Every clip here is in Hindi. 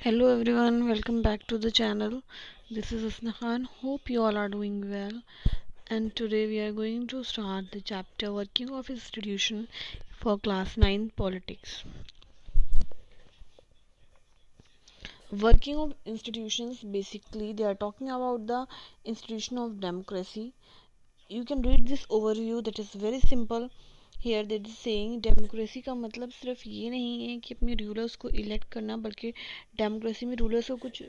Hello everyone, welcome back to the channel. This is Asna Khan. Hope you all are doing well. And today we are going to start the chapter Working of Institution for Class 9 Politics. Working of institutions, basically they are talking about the institution of democracy. You can read this overview that is very simple. Here that is saying democracy का मतलब सिर्फ ये नहीं है कि अपने रूलर्स को इलेक्ट करना, बल्कि डेमोक्रेसी में रूलर्स को कुछ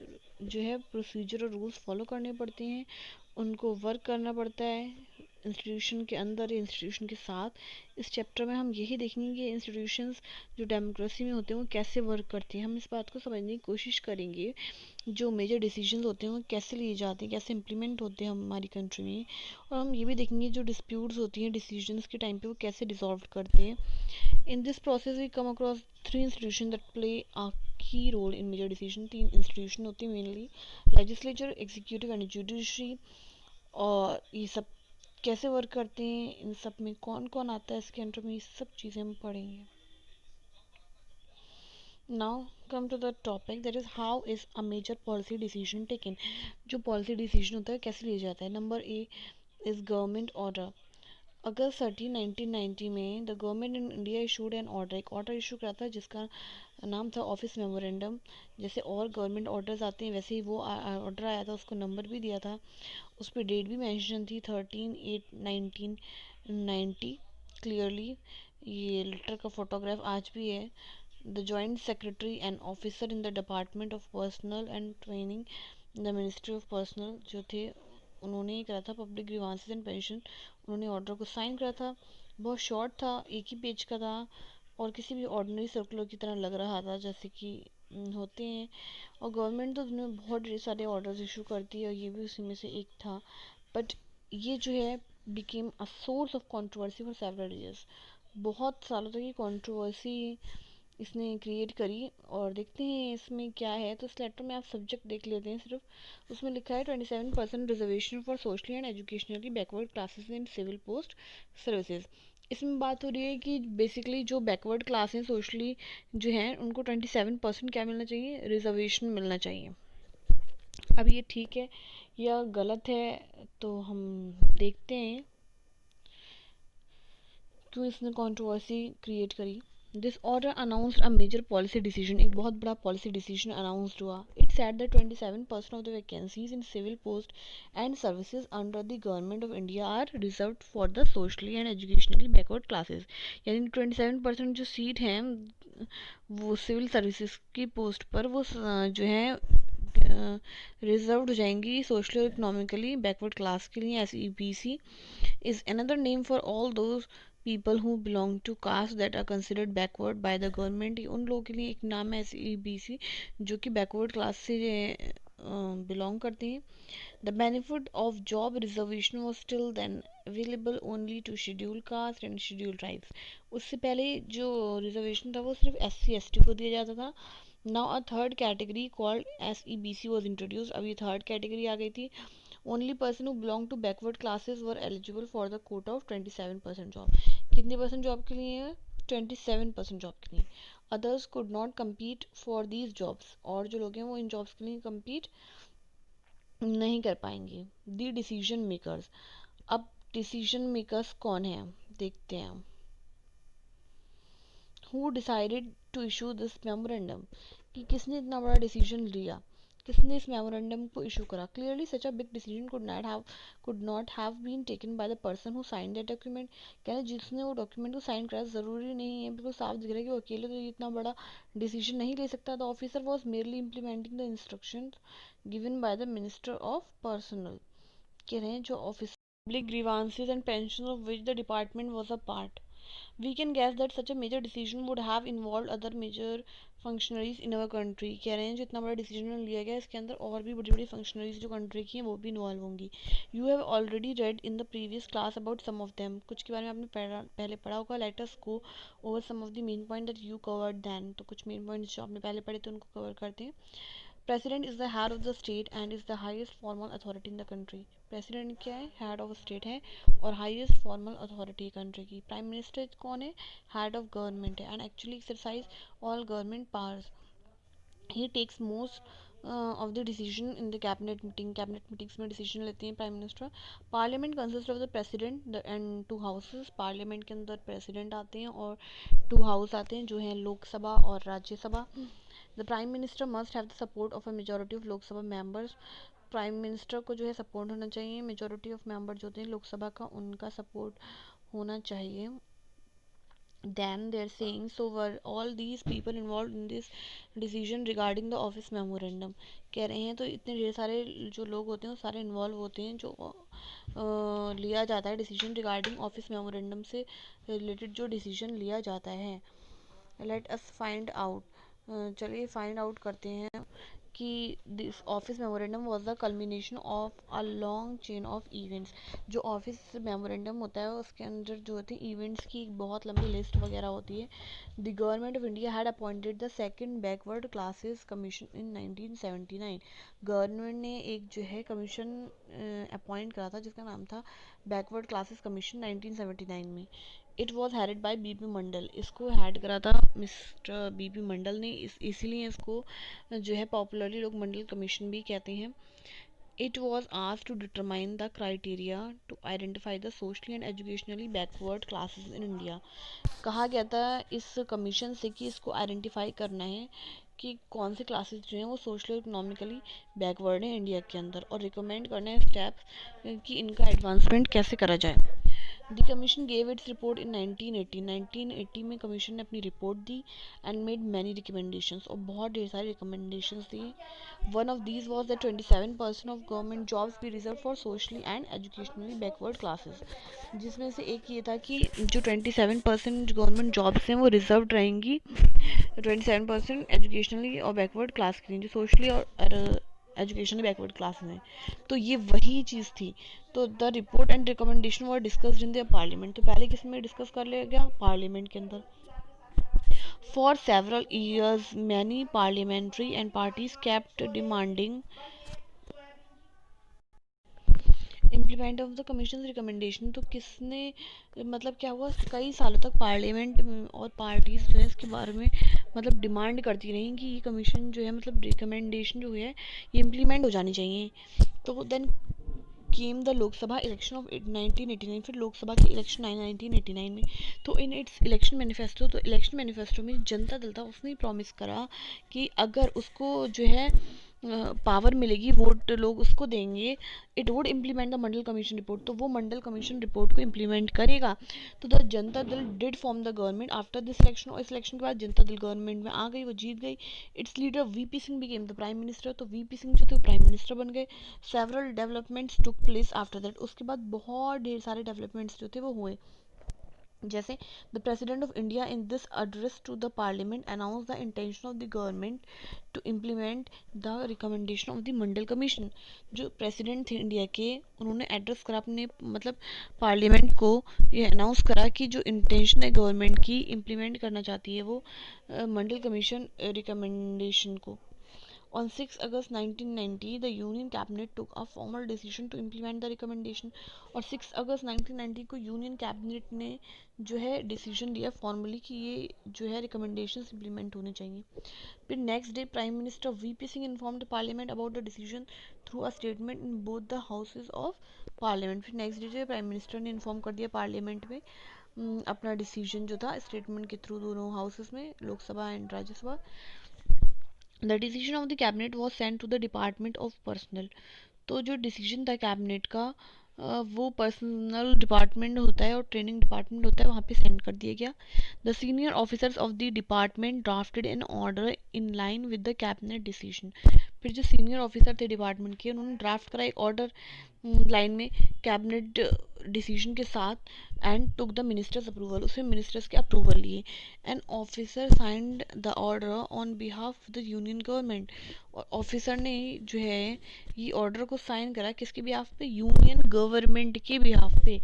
जो है प्रोसीजर और रूल्स फॉलो करने पड़ते हैं, उनको वर्क करना पड़ता है इंस्टीट्यूशन के अंदर, इंस्टीट्यूशन के साथ। इस चैप्टर में हम यही देखेंगे कि इंस्टीट्यूशंस जो डेमोक्रेसी में होते हैं वो कैसे वर्क करते हैं। हम इस बात को समझने की कोशिश करेंगे, जो मेजर डिसीजंस होते हैं वो कैसे लिए जाते हैं, कैसे इम्प्लीमेंट होते हैं हमारी कंट्री में। और हम ये भी देखेंगे जो डिस्प्यूट्स होती हैं डिसीजंस के टाइम पे वो कैसे डिसॉल्व करते हैं। In this process we come across three institution that play a key role in major decision. तीन इंस्टीट्यूशन होती हैं mainly, legislature, executive and judiciary. और ये सब कैसे वर्क करते हैं, इन सब में कौन कौन आता है इसके अंडर में, ये सब चीज़ें हम पढ़ेंगे। Now come to the topic that is how is a major policy decision taken. जो पॉलिसी डिसीजन होता है कैसे लिया जाता है। Number A is government order. अगस्त 13 1990 में the government in India issued an order, एक ऑर्डर इशू करा था जिसका नाम था ऑफिस मेमोरेंडम। जैसे और गवर्नमेंट ऑर्डर्स आते हैं वैसे ही वो ऑर्डर आया था, उसको नंबर भी दिया था, उस पर डेट भी मेंशन थी 13/8/1990 क्लियरली। ये लेटर का फोटोग्राफ आज भी है। The joint secretary and officer in the department of personal and training, the ministry of personal जो थे, उन्होंने ये करा था पब्लिक ग्रीवांसेस एंड पेंशन। उन्होंने ऑर्डर को साइन करा था। बहुत शॉर्ट था, एक ही पेज का था, और किसी भी ऑर्डिनरी सर्कुलर की तरह लग रहा था जैसे कि होते हैं। और गवर्नमेंट तो उन्होंने बहुत ढेर सारे ऑर्डर्स इशू करती है और ये भी उसी में से एक था। बट ये जो है became a source of controversy for several years. बहुत सालों तक ये कंट्रोवर्सी इसने क्रिएट करी। और देखते हैं इसमें क्या है। तो इस लेटर में आप सब्जेक्ट देख लेते हैं सिर्फ। उसमें लिखा है 27% reservation for socially and educationally backward classes in civil post services. इसमें बात हो रही है कि बेसिकली जो बैकवर्ड क्लास हैं सोशली जो हैं उनको 27% क्या मिलना चाहिए, रिजर्वेशन मिलना चाहिए। अब ये ठीक है या गलत है तो हम देखते हैं क्यों इसने कंट्रोवर्सी क्रिएट करी। This order announced a major policy decision, एक बहुत बड़ा पॉलिसी डिसीजन अनाउंस्ड हुआ। It said that 27% of the vacancies in civil post and services under the government of India are reserved for the socially and educationally backward classes. यानी 27% जो सीट हैं वो सिविल सर्विसेज की पोस्ट पर वो जो है रिजर्व्ड हो जाएंगी सोशली और इकोनॉमिकली बैकवर्ड क्लास के लिए। S E B C is another name for all those people who belong to caste that are considered backward by the government। ये उन लोगों के लिए एक नाम है SEBC जो कि बैकवर्ड क्लास से बिलोंग करते हैं। The benefit of job reservation was still then available only to scheduled caste and scheduled tribes। उससे पहले जो रिजर्वेशन था वो सिर्फ SC ST को दिया जाता था। Now a third category called SEBC was introduced। अब ये थर्ड कैटेगरी आ गई थी। Only person who belong to backward classes were eligible for the quota of 27% job. कितने परसेंट जॉब के लिए है, 27% जॉब के लिए। Others could not compete for these jobs, और जो लोग हैं वो इन जॉब्स के लिए कम्पीट नहीं कर पाएंगे। The decision makers. अब डिसीजन मेकर्स कौन है देखते हैं हम। Who decided to issue this memorandum, कि किसने इतना बड़ा डिसीजन लिया, किसने इस मेमोरेंडम को इशू करा। Clearly such a big decision could not have been taken by the person who sign that document. कहना जिसने वो डॉक्यूमेंट को साइन करा ज़रूरी नहीं है, बिल्कुल साफ दिख रहा है कि वो अकेले तो इतना बड़ा डिसीजन नहीं ले सकता। The officer was merely implementing the instruction given by the minister of personal. कह रहे हैं जो office public grievances and pension of which the department was a part. We can guess that such a major decision would have involved other major functionaries in our country। कह रहे हैं जो इतना बड़ा डिसीजन लिया गया इसके अंदर और भी बड़ी बड़ी फंक्शनरीज जो कंट्री की हैं वो भी इन्वॉल्व होंगी। You have already read in the previous class about some of them, कुछ के बारे में आपने पहले पढ़ा होगा। Let us go over some of the main point that you covered then. तो कुछ मेन पॉइंट्स जो आपने पहले पढ़े थे उनको कवर करते हैं। President is the head of the state and is the highest formal authority in the country. President क्या है, हेड ऑफ स्टेट है और हाईएस्ट फॉर्मल अथॉरिटी कंट्री की। प्राइम मिनिस्टर कौन है, हेड ऑफ गवर्नमेंट है and actually exercise all government powers. He takes most of the decision in the cabinet meetings में डिसीजन लेते हैं prime minister. Parliament consist of the president and to houses. Parliament के अंदर प्रेसिडेंट आते हैं और टू हाउस आते हैं जो हैं लोकसभा और Rajya Sabha. The prime minister must have the support of a majority of Lok Sabha members. Prime minister को जो है सपोर्ट होना चाहिए, मेजोरिटी ऑफ मेंबर जो होते हैं लोकसभा का उनका सपोर्ट होना चाहिए। Then they're saying, so were all these people involved in this decision regarding the office memorandum? कह रहे हैं तो इतने ढेर सारे जो लोग होते हैं वो सारे इन्वॉल्व होते हैं जो लिया जाता है डिसीजन रिगार्डिंग ऑफिस मेमोरेंडम से रिलेटेड जो डिसीजन लिया जाता है। लेट अस फाइंड आउट, चलिए फाइंड आउट करते हैं कि this office memorandum was the culmination of a long chain of events. जो ऑफिस मेमोरेंडम होता है उसके अंदर जो होते हैं इवेंट्स की एक बहुत लंबी लिस्ट वगैरह होती है। The government of India had appointed the second backward classes commission in 1979। Government ने एक जो है कमीशन अपॉइंट करा था जिसका नाम था बैकवर्ड क्लासेस कमीशन 1979 में। It was headed by BP Mandal. इसको हेड करा था मिस्टर बीपी मंडल ने, इसीलिए इसको जो है पॉपुलरली लोग मंडल कमीशन भी कहते हैं। It was asked to determine the criteria to identify the socially and educationally backward classes in India. कहा गया था इस कमीशन से कि इसको आइडेंटिफाई करना है कि कौन से क्लासेस जो हैं वो सोशली और इकोनॉमिकली बैकवर्ड हैं इंडिया के अंदर, और रिकमेंड करना है स्टेप्स कि इनका एडवांसमेंट कैसे करा जाए। The commission gave its report in 1980। 1980 में कमीशन ने अपनी रिपोर्ट दी एंड मेड मैनी रिकमेंडेशंस, और बहुत ढेर सारी रिकमेंडेशंस दी। One of these was that 27% of government jobs be reserve for socially and educationally backward classes. जिसमें से एक ये था कि जो 27% गवर्नमेंट जॉब्स हैं वो रिजर्व रहेंगी 27% एजुकेशनली और बैकवर्ड क्लास के लिए, जो सोशली और एजुकेशनली बैकवर्ड क्लास में। तो ये वही चीज़ थी। तो the report and recommendation were discussed in the parliament. तो पहले किस में डिस्कस कर लिया गया? पार्लियामेंट के अंदर। For several years many parliamentary and parties kept demanding implement of the commission recommendation. तो किसने मतलब क्या हुआ, कई सालों तक पार्लियामेंट और पार्टीज जो है इसके बारे में मतलब डिमांड करती रही कि ये कमीशन जो है मतलब रिकमेंडेशन जो है ये इम्प्लीमेंट हो जानी चाहिए। तो then came the Lok Sabha election of 1989। फिर लोकसभा के इलेक्शन आए 1989 में। तो इन इट्स इलेक्शन मैनिफेस्टो, तो इलेक्शन मैनिफेस्टो में जनता दल था उसने प्रॉमिस करा कि अगर उसको जो है पावर मिलेगी, वोट लोग उसको देंगे, it would implement the Mandal commission report. तो वो मंडल कमीशन रिपोर्ट को इम्प्लीमेंट करेगा। तो the Janata Dal did form the government after this election. और इस इलेक्शन के बाद जनता दल गवर्नमेंट में आ गई, वो जीत गई। It's leader VP Singh became the prime minister. तो वीपी सिंह जो थे प्राइम मिनिस्टर बन गए। Several developments took place after that. उसके बाद बहुत ढेर सारे डेवलपमेंट्स जो थे वो हुए। जैसे the president of India in this address to the parliament announce the intention of the government to implement the recommendation of the Mandal commission. जो प्रेसिडेंट थे इंडिया के, उन्होंने एड्रेस करा अपने मतलब पार्लियामेंट को, ये अनाउंस करा कि जो इंटेंशन है गवर्नमेंट की इम्प्लीमेंट करना चाहती है वो मंडल कमीशन रिकमेंडेशन को। On 6 August 1990, the Union Cabinet took a formal decision to implement the recommendation। और 6 अगस्त 1990 को यूनियन कैबिनेट ने जो है डिसीजन लिया फॉर्मली कि ये जो है रिकमेंडेशंस इम्प्लीमेंट होने चाहिए। फिर next day prime minister VP Singh informed parliament about the decision through a statement in both the houses of parliament. फिर नेक्स्ट डे जो है प्राइम मिनिस्टर ने इन्फॉर्म कर दिया पार्लियामेंट में अपना डिसीजन जो था स्टेटमेंट के थ्रू दोनों हाउसेज में, Lok Sabha and Rajya Sabha. The decision of the cabinet was send to the department of personal. तो जो डिसीजन था कैबिनेट का वो पर्सनल डिपार्टमेंट होता है और ट्रेनिंग डिपार्टमेंट होता है, वहाँ पे सेंड कर दिया गया। The senior officers of the department drafted an order in line with the cabinet decision. फिर जो सीनियर ऑफिसर थे डिपार्टमेंट के, उन्होंने ड्राफ्ट करा एक ऑर्डर लाइन में कैबिनेट डिसीजन के साथ and took the ministers approval. उसमें मिनिस्टर्स के अप्रूवल लिए। An officer signed the order on behalf of the union government. और ऑफिसर ने जो है ये ऑर्डर को साइन करा किसके बिहाफ पे? यूनियन गवर्नमेंट के बिहाफ पे।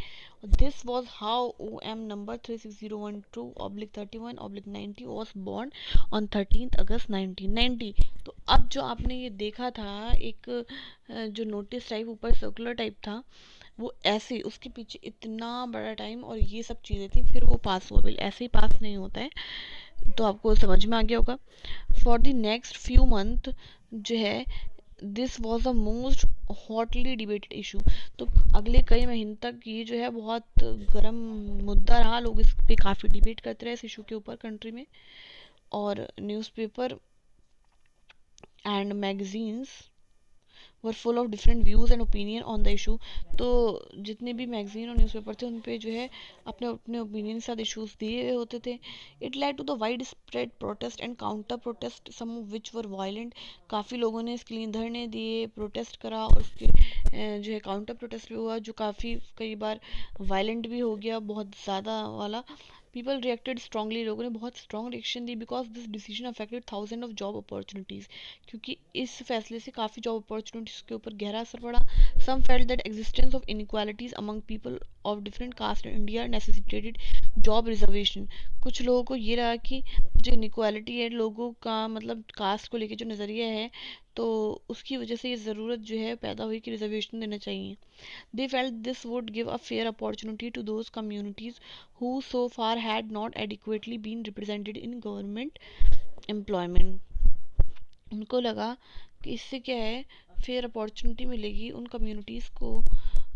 This was how O M number 36012/31/90 was born on 13 August 1990। तो अब जो आपने ये देखा था एक जो नोटिस टाइप ऊपर सर्कुलर टाइप था, वो ऐसे उसके पीछे इतना बड़ा टाइम और ये सब चीज़ें थी, फिर वो पास हुआ बिल। ऐसे ही पास नहीं होता है, तो आपको समझ में आ गया होगा। For the next few month जो है this was the most hotly debated issue. तो अगले कई महीने तक ये जो है बहुत गर्म मुद्दा रहा, लोग इस पे काफ़ी डिबेट करते रहे इस इशू के ऊपर कंट्री में। और newspaper and magazines were full of different views and opinion on the issue. तो जितने भी मैगजीन और न्यूज़पेपर थे उन पे जो है अपने अपने ओपिनियन के साथ इशूज़ दिए हुए होते थे। It led to the wide spread protest and counter protest some of which were violent. काफ़ी लोगों ने इसके लिए धरने दिए, प्रोटेस्ट करा, और उसके जो है काउंटर प्रोटेस्ट भी हुआ जो काफ़ी कई बार वायलेंट भी हो गया, बहुत ज़्यादा वाला। पीपल रिएक्टेड स्ट्रांगली, लोगों ने बहुत strong reaction the because this decision affected thousand of job opportunities. क्योंकि इस फैसले से काफ़ी जॉब अपॉर्चुनिटीज़ के ऊपर गहरा असर पड़ा। Some felt that existence of inequalities among people of different caste in India necessitated job reservation. कुछ लोगों को ये रहा कि जो इनक्वालिटी है लोगों का, मतलब कास्ट को लेके जो नज़रिया है, तो उसकी वजह से ये ज़रूरत जो है पैदा हुई कि रिजर्वेशन देना चाहिए। They felt this would give a fair opportunity to those communities who so far had not adequately been represented in government employment. उनको लगा कि इससे क्या है, फेयर अपॉर्चुनिटी मिलेगी उन कम्युनिटीज़ को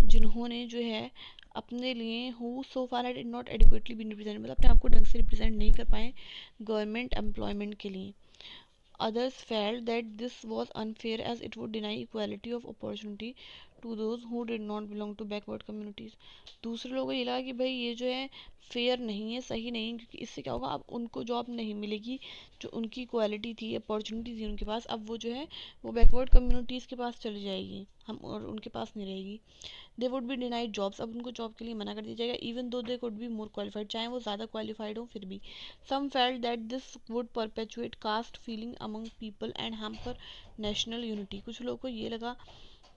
जिन्होंने जो है अपने लिए who so far had not adequately been represent, मतलब अपने आप को ढंग से रिप्रेजेंट नहीं कर पाए गवर्नमेंट एम्प्लॉयमेंट के लिए। Others felt that this was unfair as it would deny equality of opportunity to those who did not belong to backward communities. दूसरे लोगों को ये लगा कि भाई ये जो है फेयर नहीं है, सही नहीं, क्योंकि इससे क्या होगा, अब उनको जॉब नहीं मिलेगी, जो उनकी क्वालिटी थी, अपॉर्चुनिटी थी उनके पास, अब वो जो है वो बैकवर्ड कम्युनिटीज़ के पास चली जाएगी, हम और उनके पास नहीं रहेगी। They would be denied jobs, अब उनको जॉब के लिए मना कर दिया जाएगा, even though they could be more qualified, चाहे वो ज़्यादा क्वालिफाइड हो फिर भी। Some felt that this would perpetuate caste feeling among people and hamper national unity. कुछ लोगों को ये लगा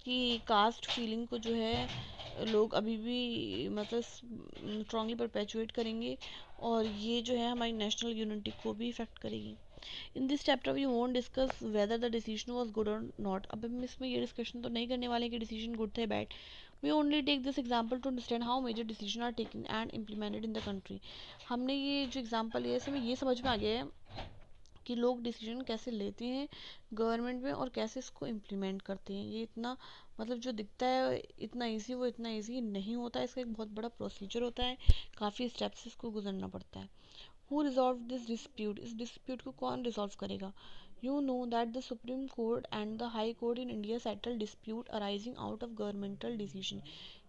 कि कास्ट फीलिंग को जो है लोग अभी भी मतलब स्ट्रांगली परपेचुएट करेंगे, और ये जो है हमारी नेशनल यूनिटी को भी इफेक्ट करेगी। In this chapter we won't discuss whether the decision was good or not. अब हम इसमें ये डिस्कशन तो नहीं करने वाले कि डिसीजन गुड थे bad. We only take this example to understand how major decision are taken and implemented in the country. हमने ये जो एग्जाम्पल लिया इसमें ये समझ में आ गया है कि लोग डिसीजन कैसे लेते हैं गवर्नमेंट में और कैसे इसको इम्प्लीमेंट करते हैं। ये इतना मतलब जो दिखता है इतना इजी, वो इतना इजी नहीं होता है, इसका एक बहुत बड़ा प्रोसीजर होता है, काफ़ी स्टेप्स इसको गुजरना पड़ता है। हु रिजॉल्व दिस डिस्प्यूट, इस डिस्प्यूट को कौन रिजॉल्व करेगा? You know that the supreme court and the high court in India settle dispute arising out of governmental decision.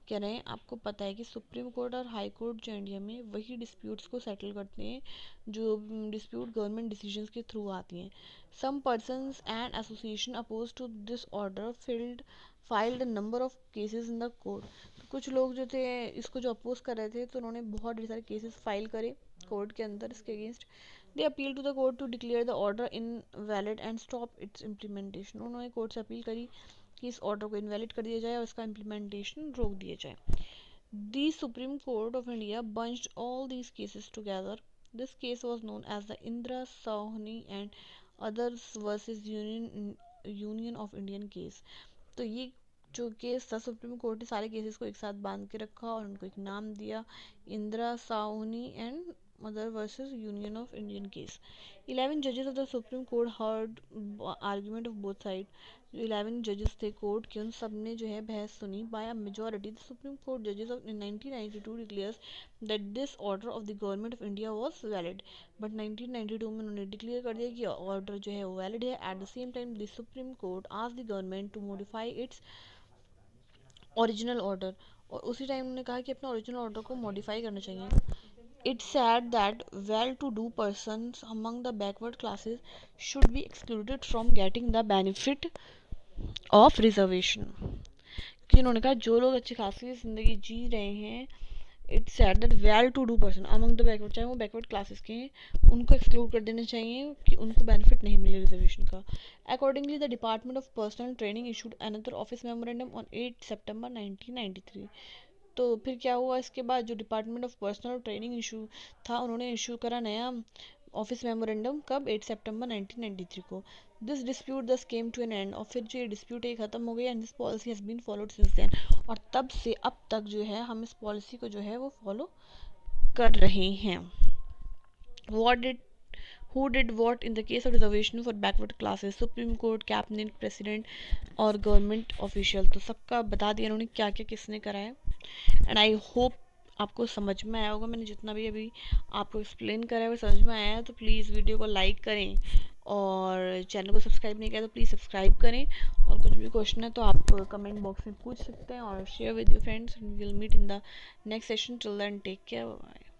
कह रहे हैं आपको पता है कि सुप्रीम कोर्ट और हाई कोर्ट जो इंडिया में वही डिस्प्यूट्स को सेटल करते हैं जो डिस्प्यूट गवर्नमेंट डिसीजंस के थ्रू आती हैं। Some persons and association oppose to this order filed number of cases in the court. तो कुछ लोग जो थे इसको जो अपोज कर रहे थे तो उन्होंने बहुत ढेर सारे केसेस फाइल करे कोर्ट के अंदर इसके against. They appeal to the court to declare the order invalid and stop its implementation. उन्होंने कोर्ट से अपील करी कि इस ऑर्डर को इनवैलिड कर दिया जाए और इसका इम्प्लीमेंटेशन रोक दिया जाए। The Supreme Court of India bunched all these cases together. This case was known as the Indra Sawhney and others versus Union of Indian case. तो ये जो केस था सुप्रीम कोर्ट ने सारे केसेस को एक साथ बांध के रखा और उनको एक नाम दिया, Indira Sahni and mother versus union of Indian case. 11 जजेस of the supreme court heard argument of both side. जो 11 जजेस थे कोर्ट के, उन सब ने जो है बहस सुनी। By a majority the supreme court जजेस of in 1992 declares that this order of the government of India was valid. But 1992 में उन्होंने डिक्लेयर कर दिया कि ऑर्डर जो है वो वैलिड है। At the same time the supreme court asked the government to modify its original order, और उसी टाइम उन्होंने कहा कि अपना ओरिजिनल ऑर्डर को मॉडिफाई करना चाहिए। It's said that well-to-do persons among the backward classes should be excluded from getting the benefit of reservation। कि उन्होंने कहा जो लोग अच्छी खासी ज़िंदगी जी रहे हैं, it's sad that well to do person among the backward, चाहे वो बैकवर्ड क्लासेस के हैं, उनको एक्सक्लूड कर देना चाहिए कि उनको बेनिफिट नहीं मिले रिजर्वेशन का। Accordingly the department of personal training issued another office memorandum on 8 सितंबर 1993। तो फिर क्या हुआ इसके बाद, जो department of personal training issue था उन्होंने इशू करा नया ऑफिस मेमोरेंडम, कब? 8 सितंबर 1993 को। दिस डिस्प्यूट दस केम टू एन एंड, और फिर जो ये डिस्प्यूट है ख़त्म हो गई, and this policy has been followed since then. और तब से अब तक जो है हम इस पॉलिसी को जो है वो फॉलो कर रहे हैं। What did who did what in the case of reservation for backward classes, supreme court, cabinet, president और गवर्नमेंट ऑफिशियल। तो सबका बता दिया उन्होंने क्या क्या किसने करा है। एंड आई होप आपको समझ में आया होगा। मैंने जितना भी अभी आपको एक्सप्लेन करा है वो समझ में आया है। तो प्लीज़ वीडियो को लाइक करें और चैनल को सब्सक्राइब नहीं किया तो प्लीज़ सब्सक्राइब करें। और कुछ भी क्वेश्चन है तो आप कमेंट बॉक्स में पूछ सकते हैं और share with your friends. Will meet in the next session. Till then take care, bye.